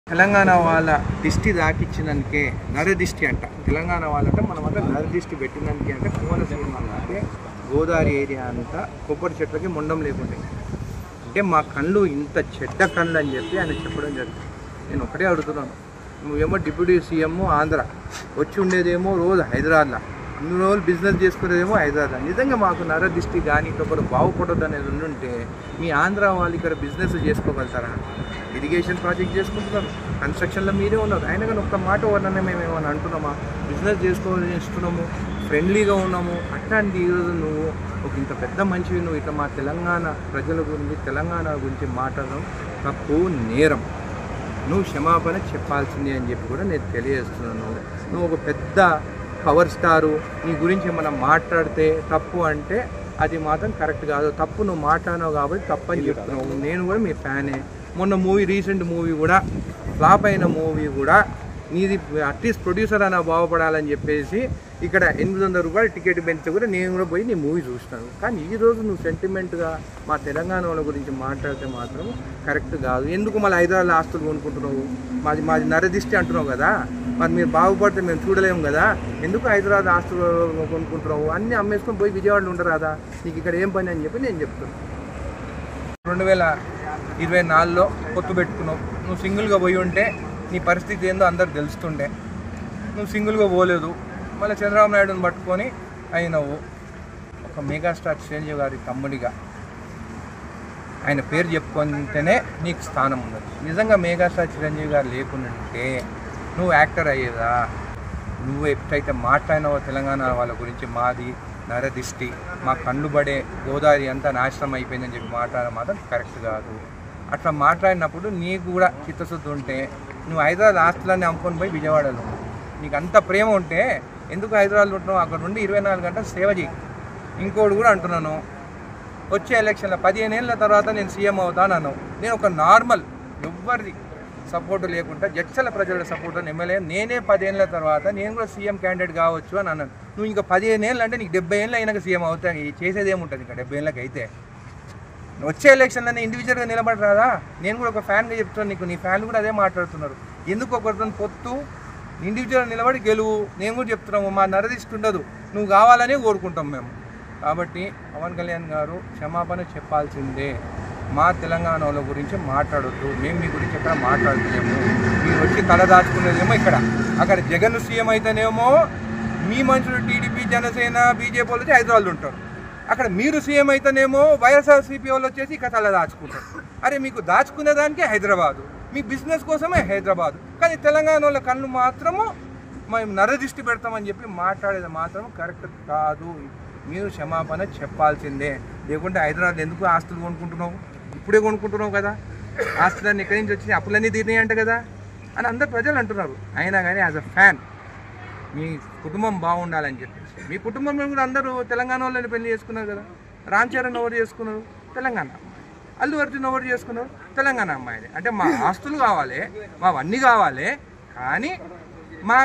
తెలంగాణ వాళ్ళ దిష్టి దాకిచ్చినందుకే నరదిష్టి అంట. తెలంగాణ వాళ్ళంటే మనమంతా నరదిష్టి పెట్టినందుకే అంటే కోనసీమ అంటే గోదావరి ఏరియా అంతా కొబ్బరి చెట్లకి మొండం లేకుండే అంటే మా కళ్ళు ఇంత చెడ్డ కళ్ళు అని చెప్పి ఆయన చెప్పడం జరిగింది. నేను ఒకటే అడుగుతున్నాను, నువ్వేమో డిప్యూటీ సీఎం ఆంధ్ర, వచ్చి ఉండేదేమో రోజు హైదరాబాద్లో, ఇన్ని రోజులు బిజినెస్ చేసుకునేదేమో హైదరాబాద్. నిజంగా మాకు నరదిష్టి కానీ ఒకరు బాగుపడదు అనేది ఉండుంటే మీ ఆంధ్ర వాళ్ళు ఇక్కడ బిజినెస్ చేసుకోగలుగుతారా? ఇరిగేషన్ ప్రాజెక్ట్ చేసుకుంటున్నారు, కన్స్ట్రక్షన్లో మీరే ఉన్నారు. అయినా కానీ ఒక్క మాట వల్లనే మేము ఏమైనా అంటున్నామా? బిజినెస్ చేసుకోవాలని ఇస్తున్నాము, ఫ్రెండ్లీగా ఉన్నాము. అట్లాంటి ఈరోజు నువ్వు ఒక ఇంత పెద్ద మంచివి నువ్వు ఇట్లా మా తెలంగాణ ప్రజల గురించి తెలంగాణ గురించి మాట్లాడడం తప్పు, నేరం. నువ్వు క్షమాపణ చెప్పాల్సిందే అని చెప్పి కూడా నేను తెలియజేస్తున్నాను. నువ్వు ఒక పెద్ద పవర్ స్టారు, నీ గురించి మనం మాట్లాడితే తప్పు అంటే అది మాత్రం కరెక్ట్ కాదు. తప్పు నువ్వు మాట్లాడినావు కాబట్టి తప్పు అని చెప్తున్నావు. నేను కూడా మీ ఫ్యానే. మొన్న మూవీ, రీసెంట్ మూవీ కూడా, ఫ్లాప్ అయిన మూవీ కూడా నీది అట్లీస్ట్ ప్రొడ్యూసర్ అయినా బాగుపడాలని చెప్పేసి ఇక్కడ 800 రూపాయలు టికెట్ పెంచితే కూడా నేను కూడా పోయి నీ మూవీ చూసినాను. కానీ ఈరోజు నువ్వు సెంటిమెంట్గా మా తెలంగాణ వాళ్ళ గురించి మాట్లాడితే మాత్రం కరెక్ట్ కాదు. ఎందుకు మళ్ళీ హైదరాబాద్ ఆస్తులు కొనుక్కుంటున్నావు? మాది నరదిష్టి అంటున్నావు కదా, మరి మీరు బాగుపడితే మేము చూడలేము కదా, ఎందుకు హైదరాబాద్ ఆస్తులు కొనుక్కుంటున్నావు? అన్నీ అమ్మేసుకొని పోయి విజయవాడలో ఉండరాదా? నీకు ఇక్కడ ఏం పని అని చెప్పి నేను చెప్తున్నాను. 2024లో పొత్తు పెట్టుకున్నావు. నువ్వు సింగిల్గా పోయి ఉంటే నీ పరిస్థితి ఏందో అందరికి తెలుస్తుండే. నువ్వు సింగిల్గా పోలేదు, మళ్ళీ చంద్రబాబు నాయుడుని పట్టుకొని అయినవు. ఒక మెగాస్టార్ చిరంజీవి గారి తమ్ముడిగా ఆయన పేరు చెప్పుకుంటేనే నీకు స్థానం ఉన్నది. నిజంగా మెగాస్టార్ చిరంజీవి గారు లేకుంటే నువ్వు యాక్టర్ అయ్యేదా? నువ్వు ఎప్పుడైతే మాట్లాడినావో తెలంగాణ వాళ్ళ గురించి మాది నరదిష్టి, మా కళ్ళు పడే గోదావరి అంతా నాశనం అయిపోయిందని చెప్పి మాట్లాడడం మాత్రం కరెక్ట్ కాదు. అట్లా మాట్లాడినప్పుడు నీకు కూడా చిత్తశుద్ధి ఉంటే నువ్వు హైదరాబాద్ ఆస్తులన్నీ అమ్ముకొని పోయి విజయవాడలో ఉన్నావు. నీకు అంత ప్రేమ ఉంటే ఎందుకు హైదరాబాద్లో ఉంటున్నావు? అక్కడ నుండి 24 గంటలు సేవ చేయి. ఇంకోటి కూడా అంటున్నాను, వచ్చే ఎలక్షన్లో 15 ఏళ్ళ తర్వాత నేను సీఎం అవుతాను. నేను ఒక నార్మల్, ఎవ్వరిది సపోర్టు లేకుండా జడ్చల ప్రజల సపోర్టు ఎమ్మెల్యే, నేనే 10 ఏళ్ళ తర్వాత నేను కూడా సీఎం క్యాండిడేట్ కావచ్చు అని అన్నాను. నువ్వు ఇంకా 15 ఏళ్ళు అంటే నీకు 70 ఏళ్ళు అయినాక సీఎం అవుతాయి. చేసేది ఏముంటుంది ఇంకా 70 ఏళ్ళకి అయితే? వచ్చే ఎలక్షన్లో నేను ఇండివిజువల్గా నిలబడి రాదా? నేను కూడా ఒక ఫ్యాన్గా చెప్తున్నాను నీకు, నీ ఫ్యాన్లు కూడా అదే మాట్లాడుతున్నారు. ఎందుకు ఒకరితో పొత్తు? ఇండివిజువల్గా నిలబడి గెలువు. నేను కూడా చెప్తున్నాము, మా నరదిష్టి ఉండదు, నువ్వు కావాలనే కోరుకుంటాం మేము. కాబట్టి పవన్ కళ్యాణ్ గారు క్షమాపణ చెప్పాల్సిందే. మా తెలంగాణ వాళ్ళ గురించి మాట్లాడొద్దు, మేము మీ గురించి ఎక్కడ మాట్లాడుతున్నాము. మీరు వచ్చి తల దాచుకునేదేమో ఇక్కడ, అక్కడ జగన్ సీఎం అయితేనేమో మీ మనుషులు టీడీపీ, జనసేన, బీజేపీ వాళ్ళు వచ్చి హైదరాబాద్లో ఉంటారు. అక్కడ మీరు సీఎం అయితేనేమో వైఎస్ఆర్సీపీ వాళ్ళు వచ్చేసి ఇక్కడ తల దాచుకుంటారు. అరే మీకు దాచుకునే దానికే హైదరాబాదు, మీ బిజినెస్ కోసమే హైదరాబాదు. కానీ తెలంగాణ వాళ్ళ కళ్ళు మాత్రము మేము నరదిష్టి పెడతామని చెప్పి మాట్లాడేది మాత్రం కరెక్ట్ కాదు. మీరు క్షమాపణ చెప్పాల్సిందే. లేకుంటే హైదరాబాద్ ఎందుకు ఆస్తులు కొనుక్కుంటున్నావు? ఇప్పుడే కొనుక్కుంటున్నావు కదా, ఆస్తులన్నీ ఎక్కడి నుంచి వచ్చి అప్పులన్నీ తీరినాయి అంట కదా అని అందరు ప్రజలు అంటున్నారు. అయినా కానీ యాజ్ అ ఫ్యాన్ మీ కుటుంబం బాగుండాలని చెప్పేసి, మీ కుటుంబంలో కూడా అందరూ తెలంగాణ వాళ్ళని పెళ్లి చేసుకున్నారు కదా. రామ్ చరణ్ ఎవరు చేసుకున్నారు? తెలంగాణ అమ్మాయి. అల్లు అర్జున్ ఎవరు చేసుకున్నారు? తెలంగాణ అమ్మాయిని. అంటే మా ఆస్తులు కావాలి, మావన్నీ కావాలి, కానీ మా